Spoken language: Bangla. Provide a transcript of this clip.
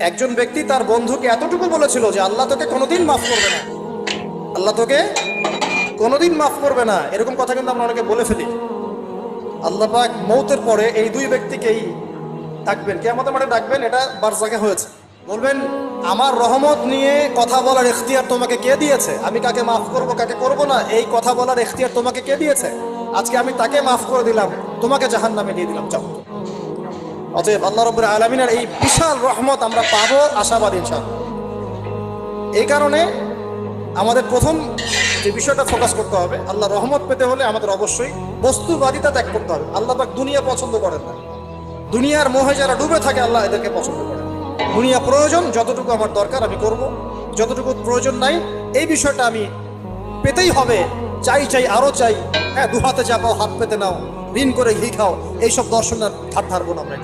একজন ব্যক্তি তার বন্ধুকে এতটুকু বলেছিল যে আল্লাহ তোকে কোনোদিন মাফ করবে না, আল্লাহ তোকে কোনোদিন মাফ করবে না। এরকম কথা কিন্তু আমরা অনেকে বলে ফেলি। আল্লাহ পাক মৌতের পরে এই দুই ব্যক্তিকেই ডাকবেন, কিয়ামতের মাঠে ডাকবেন। এটা বারজাখে হয়েছে। বলবেন, আমার রহমত নিয়ে কথা বলার এখতিয়ার তোমাকে কে দিয়েছে? আমি কাকে মাফ করব কাকে করব না, এই কথা বলার এখতিয়ার তোমাকে কে দিয়েছে? আজকে আমি তাকে মাফ করে দিলাম, তোমাকে জাহান্নামে দিয়ে দিলাম, যাও। অতএব আল্লাহ রাব্বুল আলামিনের এই বিশাল রহমত আমরা পাবো, আশাবাদী ইনশাআল্লাহ। এই কারণে আমাদের প্রথম যে বিষয়টা ফোকাস করতে হবে, আল্লাহ রহমত পেতে হলে আমাদের অবশ্যই বস্তুবাদিতা ত্যাগ করতে হবে। আল্লাহ পাক দুনিয়া পছন্দ করেন না। দুনিয়ার মোহে যারা ডুবে থাকে আল্লাহ এদেরকে পছন্দ করেন। দুনিয়া প্রয়োজন, যতটুকু আমার দরকার আমি করব, যতটুকু প্রয়োজন নাই এই বিষয়টা আমি পেতেই হবে, চাই চাই আরো চাই। হ্যাঁ, দু হাতে চাপাও হাত পেতে নাও, ঋণ করে ঘি খাও, এইসব দর্শনের ধার ধারবো না আমরা।